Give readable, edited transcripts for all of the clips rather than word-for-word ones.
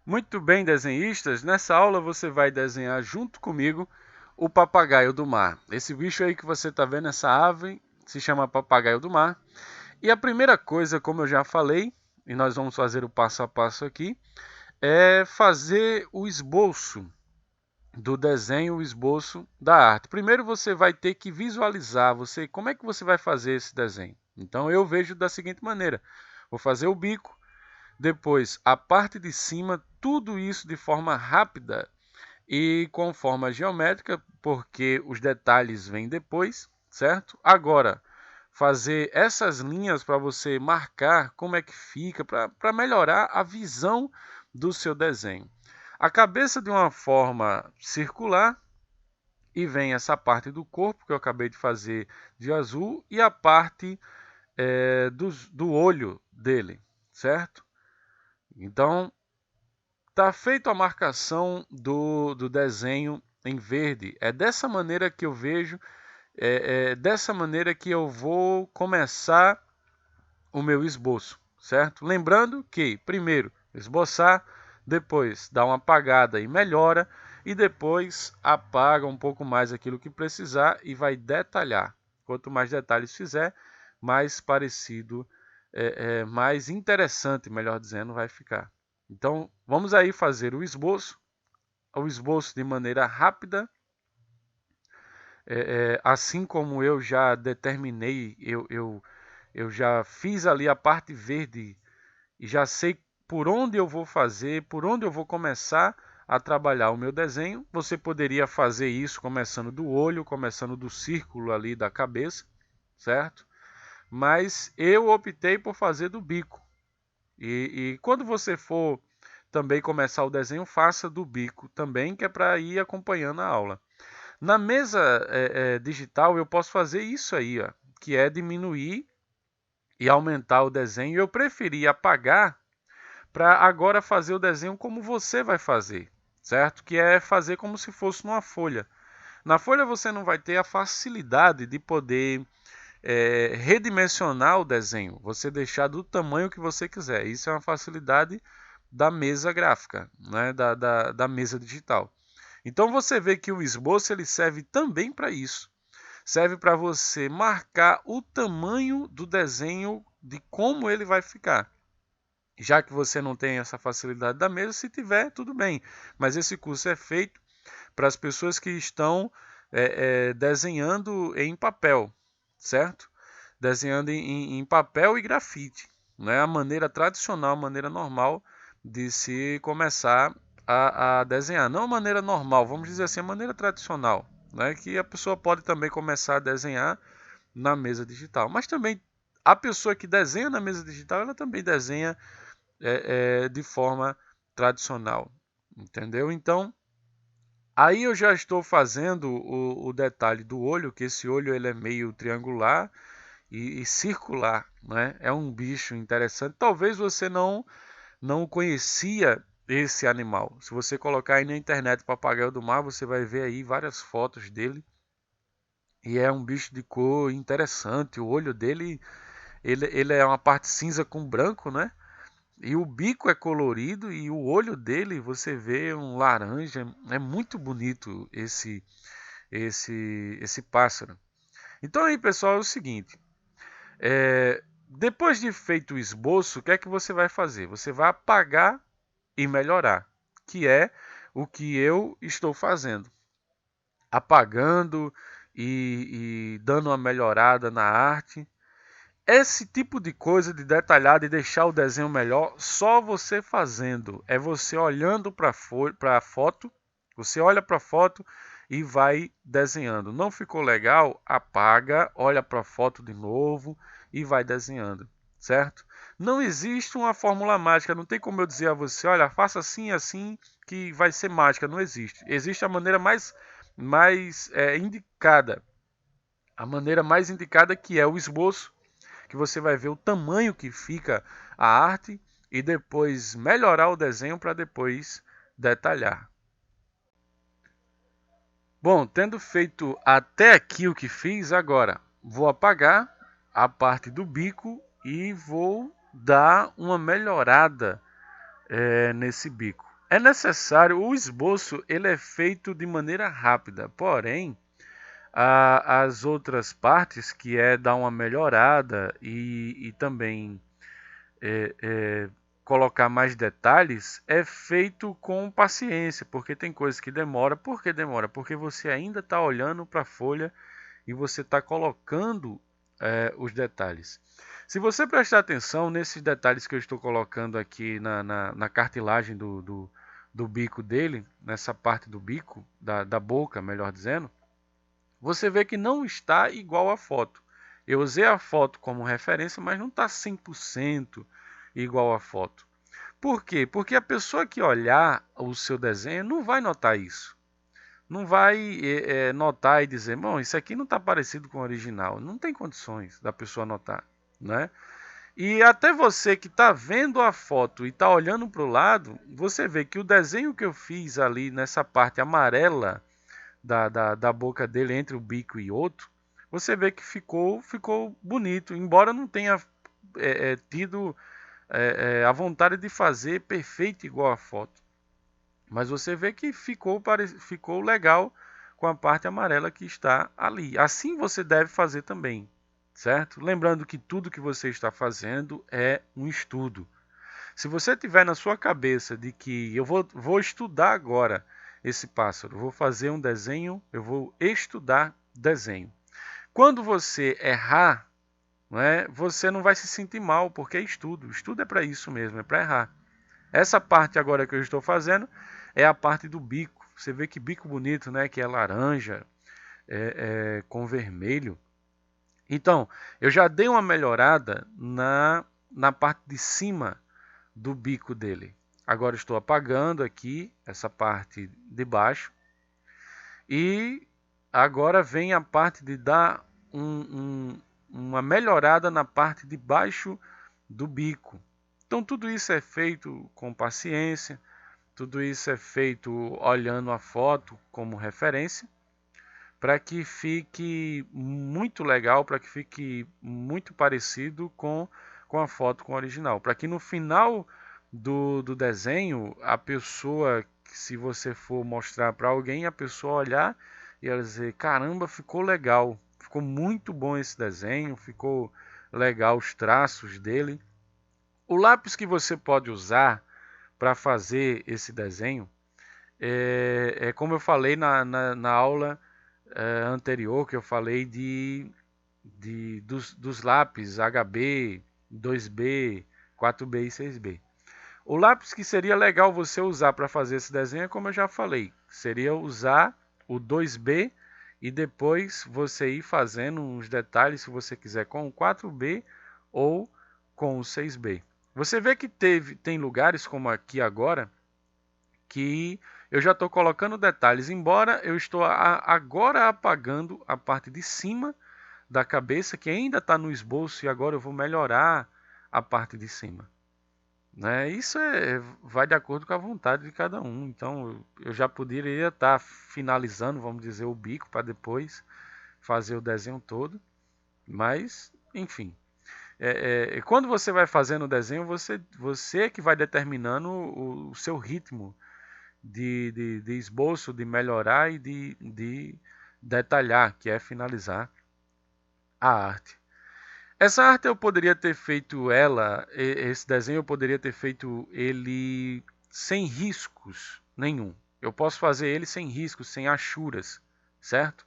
Muito bem, desenhistas, nessa aula você vai desenhar junto comigo o papagaio do mar. Esse bicho aí que você está vendo, essa ave, se chama papagaio do mar. E a primeira coisa, como eu já falei, e nós vamos fazer o passo a passo aqui, é fazer o esboço do desenho, o esboço da arte. Primeiro você vai ter que visualizar como é que você vai fazer esse desenho. Então eu vejo da seguinte maneira: vou fazer o bico, depois a parte de cima, tudo isso de forma rápida e com forma geométrica, porque os detalhes vêm depois, certo? Agora, fazer essas linhas para você marcar como é que fica, para melhorar a visão do seu desenho. A cabeça de uma forma circular, e vem essa parte do corpo que eu acabei de fazer de azul e a parte do olho dele, certo? Então, tá feita a marcação do desenho em verde. É dessa maneira que eu vejo, é dessa maneira que eu vou começar o meu esboço, certo? Lembrando que, primeiro, esboçar, depois dá uma apagada e melhora, e depois apaga um pouco mais aquilo que precisar e vai detalhar. Quanto mais detalhes fizer, mais parecido, mais interessante, melhor dizendo, vai ficar. Então, vamos aí fazer o esboço de maneira rápida, assim como eu já determinei, eu já fiz ali a parte verde e já sei por onde eu vou fazer, por onde eu vou começar a trabalhar o meu desenho. Você poderia fazer isso começando do olho, começando do círculo ali da cabeça, certo? Mas eu optei por fazer do bico. E quando você for também começar o desenho, faça do bico também, que é para ir acompanhando a aula. Na mesa digital eu posso fazer isso aí, ó, que é diminuir e aumentar o desenho. Eu preferi apagar para agora fazer o desenho como você vai fazer, certo? Que é fazer como se fosse numa folha. Na folha você não vai ter a facilidade de poder redimensionar o desenho, você deixar do tamanho que você quiser. Isso é uma facilidade da mesa gráfica, né? da mesa digital. Então você vê que o esboço ele serve também para isso. Serve para você marcar o tamanho do desenho, de como ele vai ficar. Já que você não tem essa facilidade da mesa, se tiver, tudo bem. Mas esse curso é feito para as pessoas que estão desenhando em papel, certo? Desenhando em papel e grafite. Né? A maneira tradicional, a maneira normal de se começar a desenhar. Não a maneira normal, vamos dizer assim, a maneira tradicional. Né? Que a pessoa pode também começar a desenhar na mesa digital. Mas também a pessoa que desenha na mesa digital, ela também desenha de forma tradicional. Entendeu? Então, aí eu já estou fazendo o detalhe do olho, que esse olho ele é meio triangular e circular, né? É um bicho interessante. Talvez você não conhecia esse animal. Se você colocar aí na internet papagaio do mar, você vai ver aí várias fotos dele. E é um bicho de cor interessante. O olho dele, ele é uma parte cinza com branco, né? E o bico é colorido e o olho dele você vê um laranja. É muito bonito esse pássaro. Então aí, pessoal, é o seguinte. Depois de feito o esboço, o que é que você vai fazer? Você vai apagar e melhorar, que é o que eu estou fazendo. Apagando e dando uma melhorada na arte. Esse tipo de coisa de detalhar e deixar o desenho melhor, só você fazendo. É você olhando para a foto, você olha para a foto e vai desenhando. Não ficou legal? Apaga, olha para a foto de novo e vai desenhando, certo? Não existe uma fórmula mágica, não tem como eu dizer a você, olha, faça assim assim que vai ser mágica, não existe. Existe a maneira mais indicada, a maneira mais indicada que é o esboço, que você vai ver o tamanho que fica a arte e depois melhorar o desenho para depois detalhar. Bom, tendo feito até aqui o que fiz, agora vou apagar a parte do bico e vou dar uma melhorada nesse bico. É necessário, o esboço ele é feito de maneira rápida, porém as outras partes, que é dar uma melhorada e também é, é, colocar mais detalhes, é feito com paciência, porque tem coisas que demora. Por que demora? Porque você ainda está olhando para a folha e você está colocando os detalhes. Se você prestar atenção nesses detalhes que eu estou colocando aqui na cartilagem do bico dele, nessa parte do bico, da boca, melhor dizendo, você vê que não está igual à foto. Eu usei a foto como referência, mas não está 100% igual à foto. Por quê? Porque a pessoa que olhar o seu desenho não vai notar isso. Não vai notar e dizer, bom, isso aqui não está parecido com o original. Não tem condições da pessoa notar, né? E até você que está vendo a foto e está olhando para o lado, você vê que o desenho que eu fiz ali nessa parte amarela da boca dele, entre o bico e outro, você vê que ficou bonito, embora não tenha tido a vontade de fazer perfeito igual a foto. Mas você vê que ficou legal com a parte amarela que está ali. Assim você deve fazer também, certo? Lembrando que tudo que você está fazendo é um estudo. Se você tiver na sua cabeça de que eu vou estudar agora esse pássaro, vou fazer um desenho, eu vou estudar desenho. Quando você errar, você não vai se sentir mal, porque é estudo. Estudo é para isso mesmo, é para errar. Essa parte agora que eu estou fazendo é a parte do bico. Você vê que bico bonito, né? Que é laranja com vermelho. Então, eu já dei uma melhorada na parte de cima do bico dele. Agora estou apagando aqui essa parte de baixo. E agora vem a parte de dar uma melhorada na parte de baixo do bico. Então tudo isso é feito com paciência, tudo isso é feito olhando a foto como referência, para que fique muito legal, para que fique muito parecido com a foto com o original. Para que no final do desenho, a pessoa, se você for mostrar para alguém, a pessoa olhar e ela dizer, caramba, ficou legal, ficou muito bom esse desenho, ficou legal os traços dele. O lápis que você pode usar para fazer esse desenho é como eu falei na aula anterior, que eu falei dos lápis HB, 2B, 4B e 6B. O lápis que seria legal você usar para fazer esse desenho, como eu já falei, seria usar o 2B e depois você ir fazendo uns detalhes, se você quiser, com o 4B ou com o 6B. Você vê que tem lugares como aqui agora que eu já estou colocando detalhes, embora eu estou agora apagando a parte de cima da cabeça, que ainda está no esboço, e agora eu vou melhorar a parte de cima. Né? Isso vai de acordo com a vontade de cada um. Então eu já poderia estar finalizando, vamos dizer, o bico para depois fazer o desenho todo. Mas, enfim. Quando você vai fazendo o desenho, você é que vai determinando o seu ritmo de esboço, de melhorar e de detalhar, que é finalizar a arte. Essa arte eu poderia ter feito esse desenho eu poderia ter feito ele sem riscos nenhum. Eu posso fazer ele sem riscos, sem achuras, certo?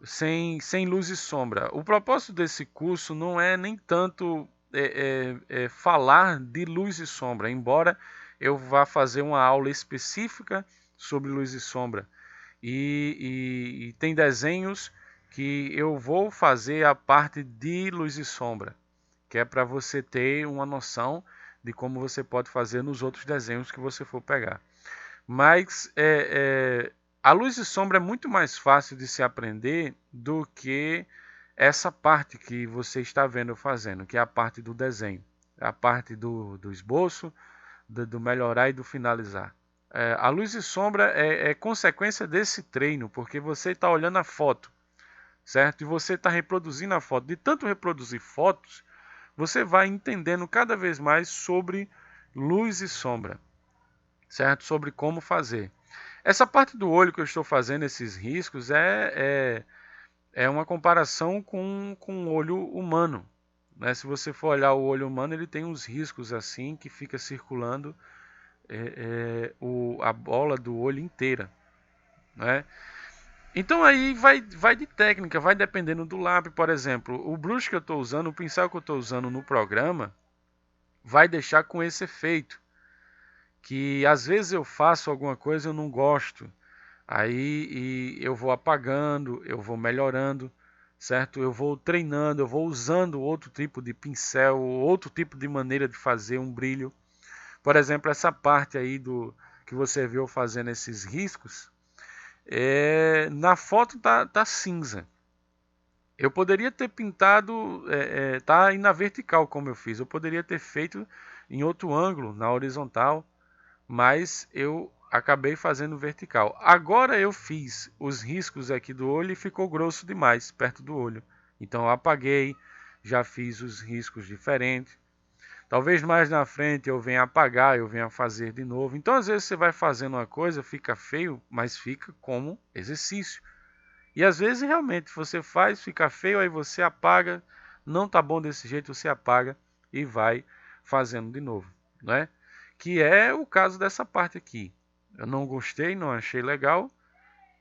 Sem luz e sombra. O propósito desse curso não é nem tanto falar de luz e sombra, embora eu vá fazer uma aula específica sobre luz e sombra. E tem desenhos que eu vou fazer a parte de luz e sombra, que é para você ter uma noção de como você pode fazer nos outros desenhos que você for pegar. Mas a luz e sombra é muito mais fácil de se aprender do que essa parte que você está vendo eu fazendo, que é a parte do desenho, a parte do esboço, do melhorar e do finalizar. A luz e sombra é consequência desse treino, porque você está olhando a foto, certo? E você está reproduzindo a foto. De tanto reproduzir fotos, você vai entendendo cada vez mais sobre luz e sombra, certo? Sobre como fazer. Essa parte do olho que eu estou fazendo, esses riscos, é uma comparação com o olho humano. Né? Se você for olhar o olho humano, ele tem uns riscos assim que fica circulando a bola do olho inteira. Né? Então aí vai de técnica, vai dependendo do lápis. Por exemplo, o brush que eu estou usando, o pincel que eu estou usando no programa, vai deixar com esse efeito. Que às vezes eu faço alguma coisa e eu não gosto. Aí eu vou apagando, eu vou melhorando, certo? Eu vou treinando, eu vou usando outro tipo de pincel, outro tipo de maneira de fazer um brilho. Por exemplo, essa parte aí que você viu fazendo esses riscos, na foto tá cinza. Eu poderia ter pintado, tá aí na vertical como eu fiz. Eu poderia ter feito em outro ângulo, na horizontal, mas eu acabei fazendo vertical. Agora eu fiz os riscos aqui do olho e ficou grosso demais perto do olho. Então eu apaguei, já fiz os riscos diferentes. Talvez mais na frente eu venha apagar, eu venha fazer de novo. Então às vezes você vai fazendo uma coisa, fica feio, mas fica como exercício. E às vezes realmente você faz, fica feio, aí você apaga, não tá bom desse jeito, você apaga e vai fazendo de novo, né? Que é o caso dessa parte aqui. Eu não gostei, não achei legal,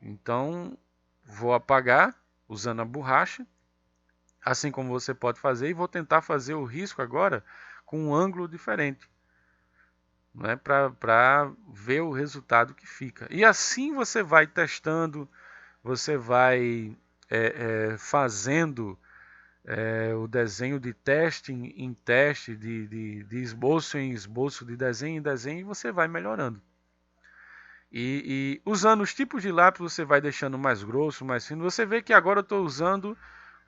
então vou apagar usando a borracha, assim como você pode fazer, e vou tentar fazer o risco agora com um ângulo diferente, né, para ver o resultado que fica. E assim você vai testando, você vai fazendo o desenho de teste em teste, de esboço em esboço, de desenho em desenho, e você vai melhorando. E usando os tipos de lápis, você vai deixando mais grosso, mais fino. Você vê que agora eu estou usando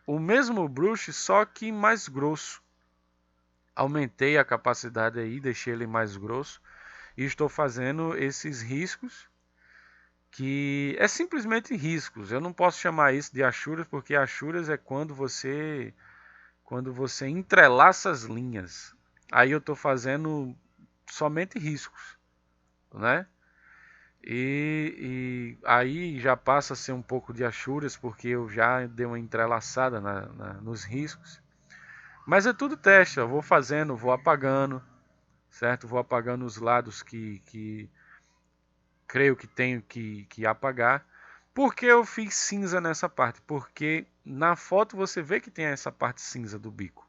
o mesmo brush, só que mais grosso. Aumentei a capacidade aí, deixei ele mais grosso. E estou fazendo esses riscos, que é simplesmente riscos. Eu não posso chamar isso de achuras, porque achuras é quando você entrelaça as linhas. Aí eu estou fazendo somente riscos, né? E aí já passa a ser um pouco de achuras, porque eu já dei uma entrelaçada nos riscos. Mas é tudo teste, eu vou fazendo, vou apagando, certo? Vou apagando os lados que creio que tenho que apagar. Por que eu fiz cinza nessa parte? Porque na foto você vê que tem essa parte cinza do bico.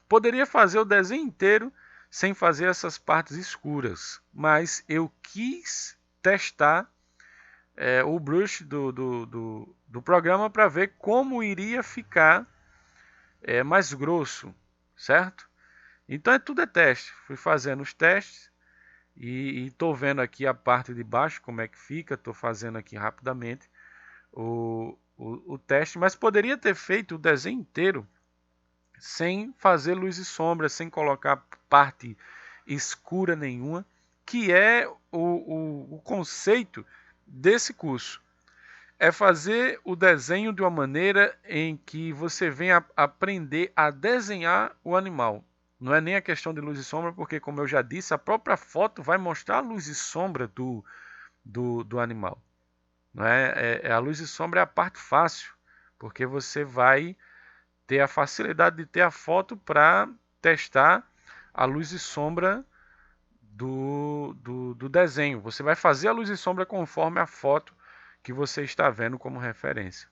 Poderia fazer o desenho inteiro sem fazer essas partes escuras, mas eu quis testar o brush do programa para ver como iria ficar mais grosso, certo? Então tudo é teste. Fui fazendo os testes e estou vendo aqui a parte de baixo como é que fica. Estou fazendo aqui rapidamente o teste, mas poderia ter feito o desenho inteiro sem fazer luz e sombra, sem colocar parte escura nenhuma, que é o conceito desse curso. É fazer o desenho de uma maneira em que você venha aprender a desenhar o animal. Não é nem a questão de luz e sombra, porque, como eu já disse, a própria foto vai mostrar a luz e sombra do animal. Não é? A luz e sombra é a parte fácil, porque você vai ter a facilidade de ter a foto para testar a luz e sombra do desenho. Você vai fazer a luz e sombra conforme a foto que você está vendo como referência.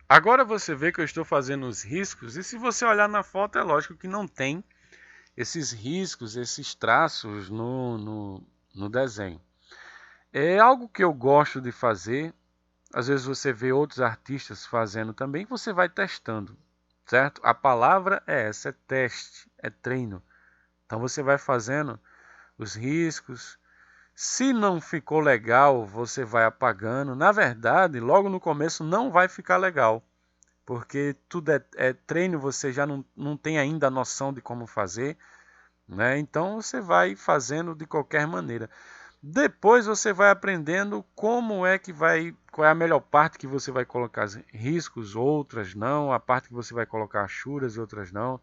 Agora você vê que eu estou fazendo os riscos, e se você olhar na foto, é lógico que não tem esses riscos, esses traços no desenho. É algo que eu gosto de fazer. Às vezes você vê outros artistas fazendo também, você vai testando, certo? A palavra é essa, é teste, é treino. Então você vai fazendo os riscos. Se não ficou legal, você vai apagando. Na verdade, logo no começo não vai ficar legal, porque tudo é treino, você já não tem ainda a noção de como fazer, né? Então você vai fazendo de qualquer maneira. Depois você vai aprendendo qual é a melhor parte que você vai colocar riscos, outras não, a parte que você vai colocar achuras e outras não.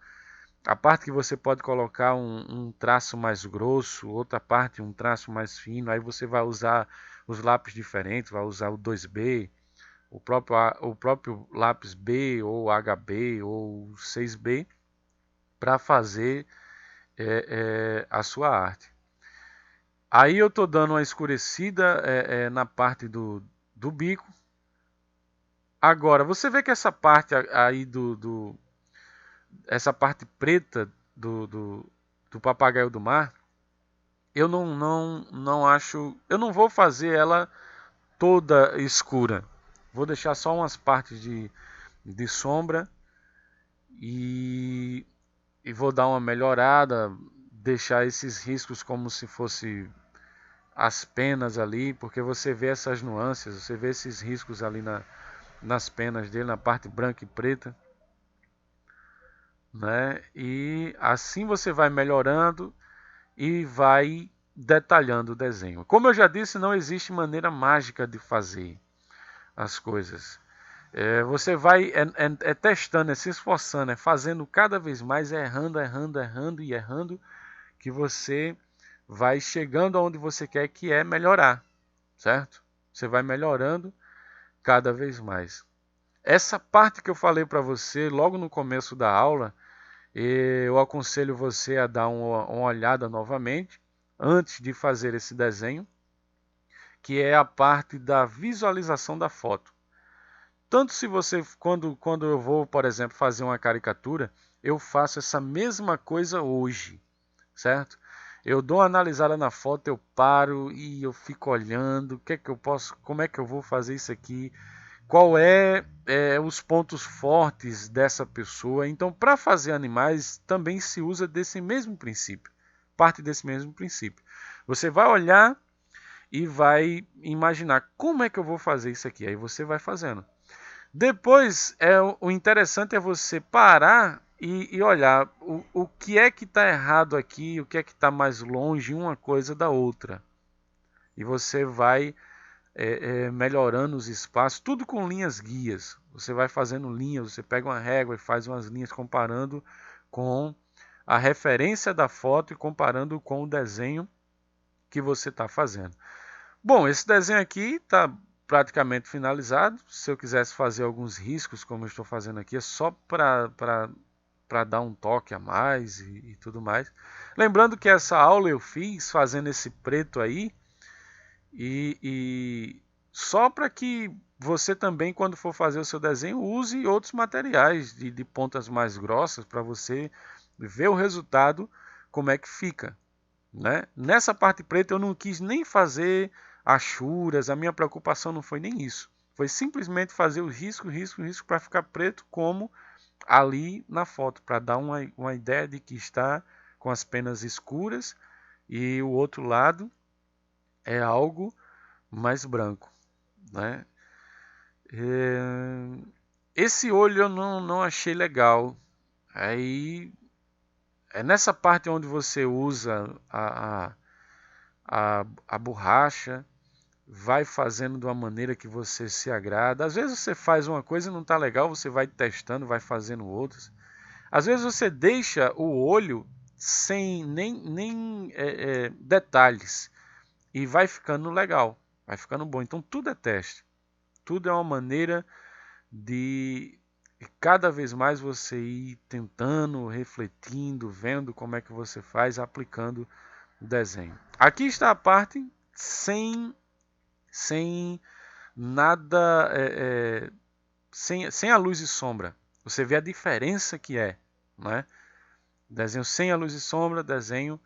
A parte que você pode colocar um traço mais grosso, outra parte um traço mais fino, aí você vai usar os lápis diferentes, vai usar o 2B, o próprio lápis B ou HB ou 6B para fazer a sua arte. Aí eu estou dando uma escurecida na parte do bico. Agora, você vê que essa parte aí essa parte preta do papagaio do mar, eu não acho, eu não vou fazer ela toda escura. Vou deixar só umas partes de sombra e vou dar uma melhorada, deixar esses riscos como se fosse as penas ali, porque você vê essas nuances, você vê esses riscos ali nas penas dele, na parte branca e preta, né? E assim você vai melhorando e vai detalhando o desenho. Como eu já disse, não existe maneira mágica de fazer as coisas. Você vai testando, se esforçando, fazendo cada vez mais, errando, que você vai chegando aonde você quer, que é melhorar, certo? Você vai melhorando cada vez mais. Essa parte que eu falei para você logo no começo da aula, eu aconselho você a dar uma olhada novamente antes de fazer esse desenho, que é a parte da visualização da foto. Tanto se você, quando eu vou, por exemplo, fazer uma caricatura, eu faço essa mesma coisa hoje, certo? Eu dou uma analisada na foto, eu paro e eu fico olhando, o que é que eu posso, como é que eu vou fazer isso aqui, qual os pontos fortes dessa pessoa. Então, para fazer animais, também se usa desse mesmo princípio, parte desse mesmo princípio. Você vai olhar e vai imaginar como é que eu vou fazer isso aqui, aí você vai fazendo. Depois, o interessante é você parar e olhar o que é que está errado aqui, o que é que está mais longe uma coisa da outra. E você vai melhorando os espaços, tudo com linhas guias. Você vai fazendo linhas, você pega uma régua e faz umas linhas comparando com a referência da foto e comparando com o desenho que você está fazendo. Bom, esse desenho aqui está praticamente finalizado. Se eu quisesse fazer alguns riscos, como eu estou fazendo aqui, é só para dar um toque a mais e tudo mais. Lembrando que essa aula eu fiz fazendo esse preto aí, e só para que você também, quando for fazer o seu desenho, use outros materiais de pontas mais grossas para você ver o resultado, como é que fica. Né? Nessa parte preta eu não quis nem fazer achuras, a minha preocupação não foi nem isso. Foi simplesmente fazer o risco para ficar preto como ali na foto, para dar uma ideia de que está com as penas escuras e o outro lado é algo mais branco. Né? Esse olho eu não achei legal. Aí é nessa parte onde você usa a borracha, vai fazendo de uma maneira que você se agrada. Às vezes você faz uma coisa e não está legal, você vai testando, vai fazendo outras. Às vezes você deixa o olho sem nem detalhes e vai ficando legal, vai ficando bom. Então tudo é teste, tudo é uma maneira de cada vez mais você ir tentando, refletindo, vendo como é que você faz, aplicando o desenho. Aqui está a parte sem nada, sem a luz e sombra. Você vê a diferença que é, né? Desenho sem a luz e sombra, desenho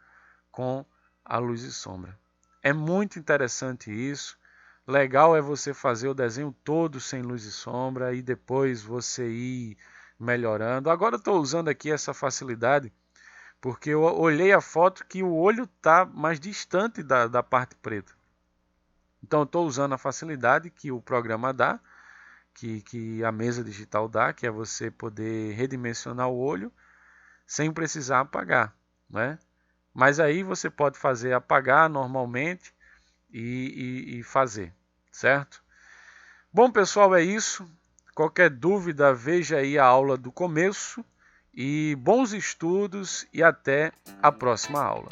com a luz e sombra. É muito interessante isso. Legal é você fazer o desenho todo sem luz e sombra e depois você ir melhorando. Agora eu estou usando aqui essa facilidade porque eu olhei a foto que o olho está mais distante da parte preta. Então eu estou usando a facilidade que o programa dá, que a mesa digital dá, que é você poder redimensionar o olho sem precisar apagar, né? Mas aí você pode fazer apagar normalmente e fazer, certo? Bom, pessoal, é isso. Qualquer dúvida, veja aí a aula do começo e bons estudos e até a próxima aula.